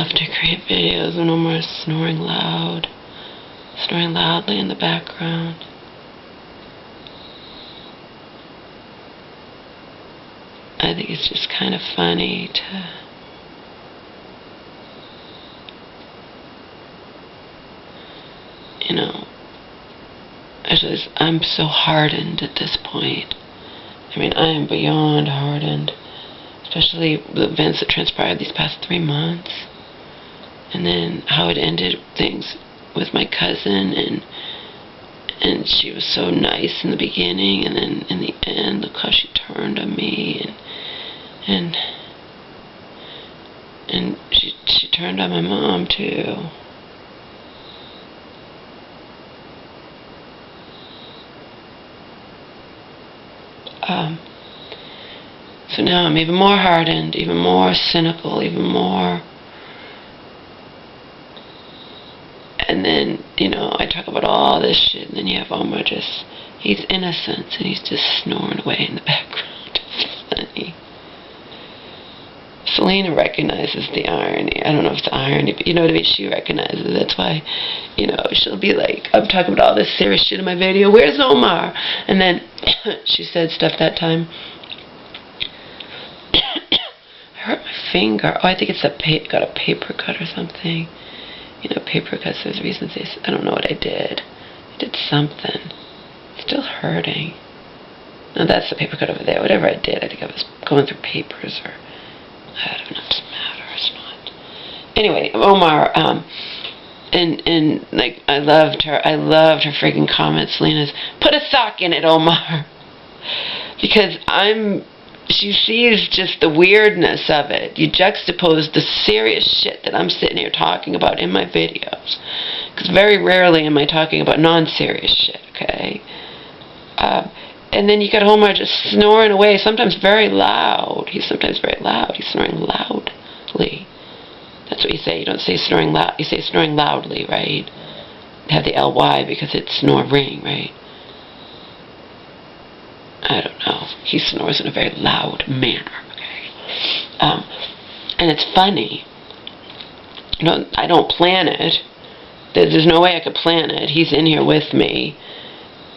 love to create videos with no more snoring loudly in the background. I think it's just kind of funny to I'm so hardened at this point. I mean, I am beyond hardened, especially the events that transpired these past 3 months, and then how it ended things with my cousin, and she was so nice in the beginning, and then in the end, look how she turned on me, and she turned on my mom too. So now I'm even more hardened, even more cynical, even more. And then, I talk about all this shit, and then you have Omar he's innocent, and he's just snoring away in the background. It's funny. Selena recognizes the irony. I don't know if it's irony, but you know what I mean? She recognizes it. That's why, she'll be like, I'm talking about all this serious shit in my video. Where's Omar? And then she said stuff that time. I hurt my finger. Oh, I think it's got a paper cut or something. Paper cuts, there's reasons I don't know what I did. I did something. It's still hurting. No, that's the paper cut over there. Whatever I did, I think I was going through papers or I don't know if it's matter or it's not. Anyway, Omar, and like I loved her freaking comments. Selena's, put a sock in it, Omar. Because she sees just the weirdness of it. You juxtapose the serious shit that I'm sitting here talking about in my videos. Because very rarely am I talking about non-serious shit, okay? And then you got Omar just snoring away, sometimes very loud. He's sometimes very loud. He's snoring loudly. That's what you say. You don't say snoring loud. You say snoring loudly, right? You have the ly because it's snoring, right? I don't know. He snores in a very loud manner, okay? And it's funny. I don't plan it. There's no way I could plan it. He's in here with me.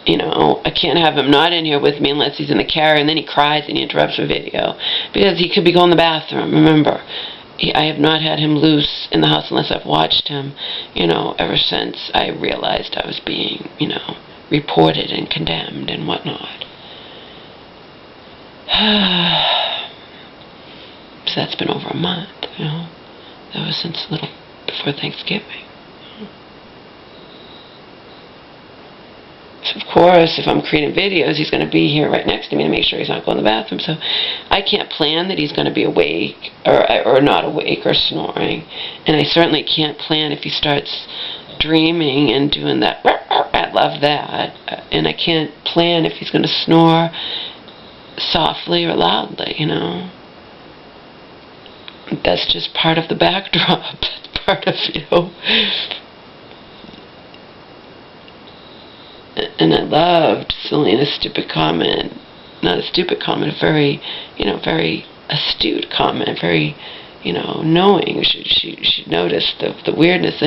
I can't have him not in here with me unless he's in the carrier, and then he cries and he interrupts my video. Because he could be going to the bathroom, remember. I have not had him loose in the house unless I've watched him, ever since I realized I was being, reported and condemned and whatnot. So that's been over a month, That was since a little before Thanksgiving. So of course, if I'm creating videos, he's going to be here right next to me to make sure he's not going to the bathroom. So I can't plan that he's going to be awake or not awake or snoring. And I certainly can't plan if he starts dreaming and doing that. I love that. And I can't plan if he's going to snore softly or loudly, That's just part of the backdrop. That's part of, And I loved Selena's stupid comment. Not a stupid comment, a very, very astute comment, very, knowing. She noticed the weirdness,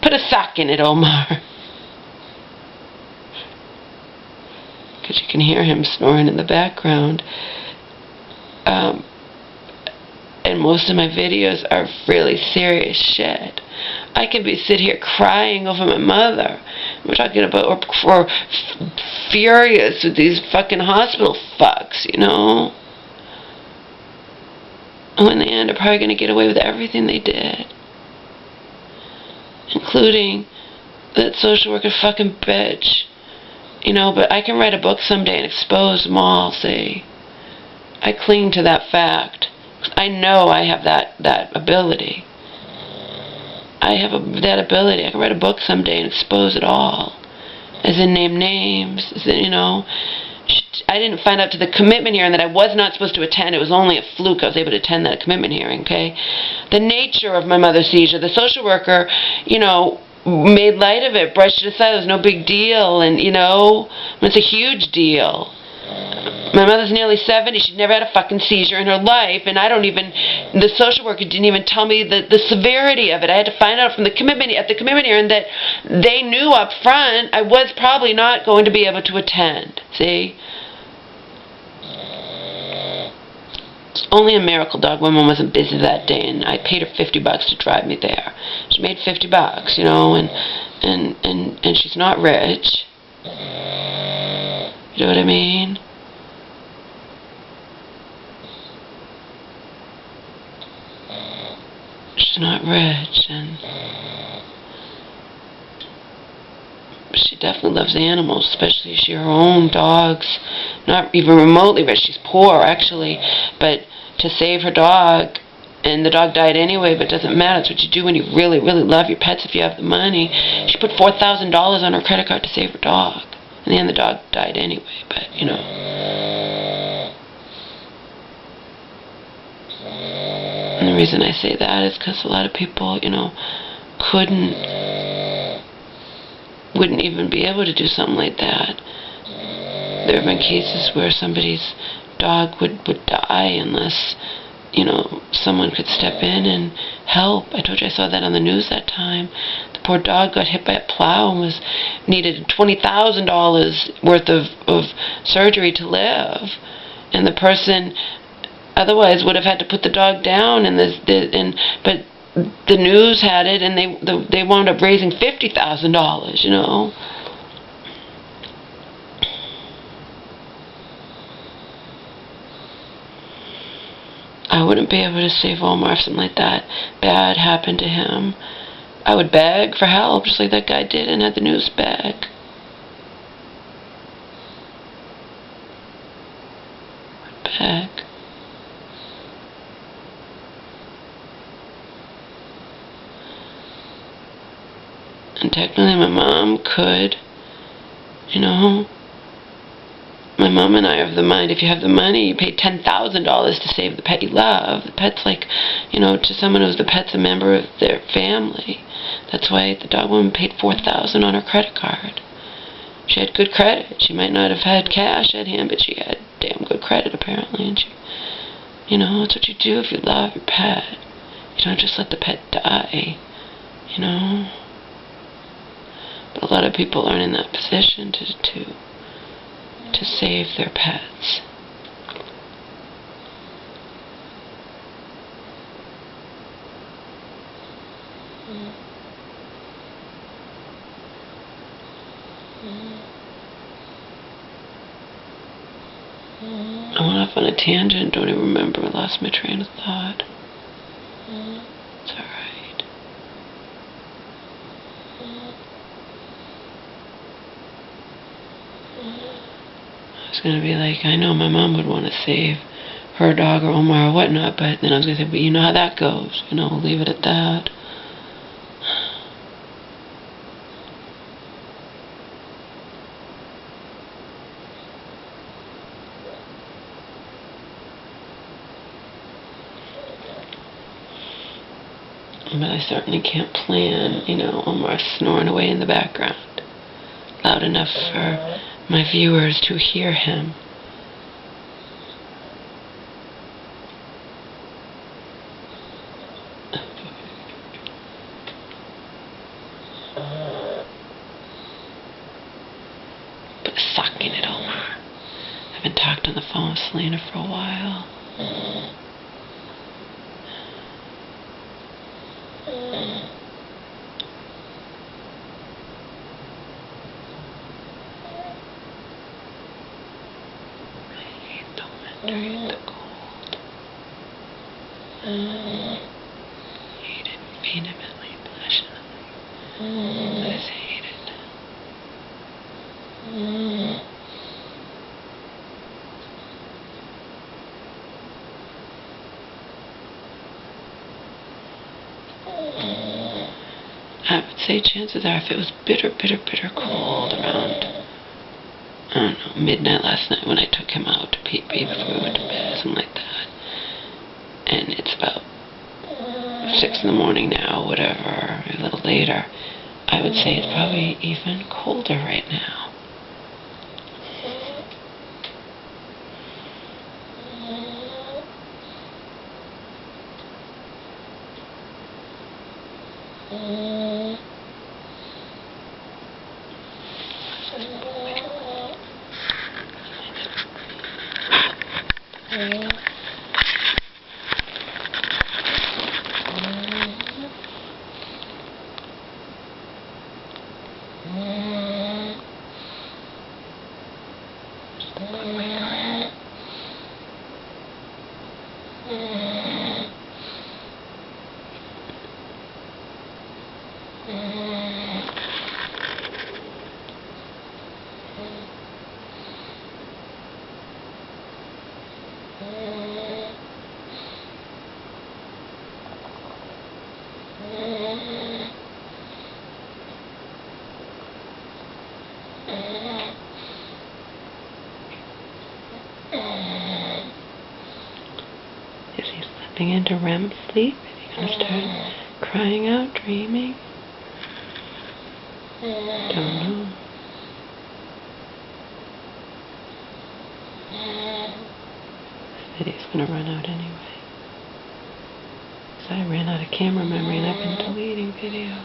Put a sock in it, Omar. Because you can hear him snoring in the background. And most of my videos are really serious shit. I can sit here crying over my mother. We're talking about, or furious with these fucking hospital fucks, And in the end, they're probably going to get away with everything they did. Including that social worker fucking bitch. But I can write a book someday and expose them all, see? I cling to that fact. I know I have that ability. I have that ability. I can write a book someday and expose it all. As in name names, as in, I didn't find out to the commitment hearing that I was not supposed to attend. It was only a fluke. I was able to attend that commitment hearing, okay? The nature of my mother's seizure, the social worker, made light of it, brushed it aside. It was no big deal, and, it's a huge deal. My mother's nearly 70. She'd never had a fucking seizure in her life, and the social worker didn't even tell me the severity of it. I had to find out from the commitment hearing that they knew up front I was probably not going to be able to attend. See? It's only a miracle dog woman wasn't busy that day, and I paid her $50 to drive me there. She made $50, you know, and she's not rich. You know what I mean? She's not rich, and she definitely loves animals, especially her own dogs. Not even remotely rich. She's poor, actually, but to save her dog, and the dog died anyway, but it doesn't matter. It's what you do when you really, really love your pets if you have the money. She put $4,000 on her credit card to save her dog. In the end, the dog died anyway, but, you know. And the reason I say that is because a lot of people, you know, wouldn't even be able to do something like that. There have been cases where somebody's dog would die unless, you know, someone could step in and help. I told you I saw that on the news that time. The poor dog got hit by a plow and needed $20,000 worth of surgery to live. And the person otherwise would have had to put the dog down, but the news had it, and they wound up raising $50,000, you know. I wouldn't be able to save Omar if something like that bad happened to him. I would beg for help, just like that guy did and had the news beg. Beg. And technically my mom could, you know. My mom and I are of the mind, if you have the money, you pay $10,000 to save the pet you love. The pet's like, you know, to someone who's the pet's a member of their family. That's why the dog woman paid $4,000 on her credit card. She had good credit. She might not have had cash at hand, but she had damn good credit apparently. And she, you know, it's what you do if you love your pet. You don't just let the pet die, you know. But a lot of people aren't in that position to save their pets. I went off on a tangent, don't even remember, I lost my train of thought. It's alright. I was going to be like, I know my mom would want to save her dog or Omar or whatnot, but then I was going to say, but you know how that goes. You know, we'll leave it at that. But I certainly can't plan, you know, Omar snoring away in the background loud enough for my viewers to hear him. Put a sock in it, Omar. I haven't talked on the phone with Selena for a while. The cold. Hate it vehemently, passionately. I just hate it. I would say chances are if it was bitter cold around, I don't know, midnight last night when I took him out to pee before we went to bed, something like that. And it's about 6 in the morning now, whatever, a little later. I would say it's probably even colder right now. Is he slipping into REM sleep? Is he going to start crying out, dreaming? Don't know. This video's going to run out anyway. So I ran out of camera memory and I've been deleting videos.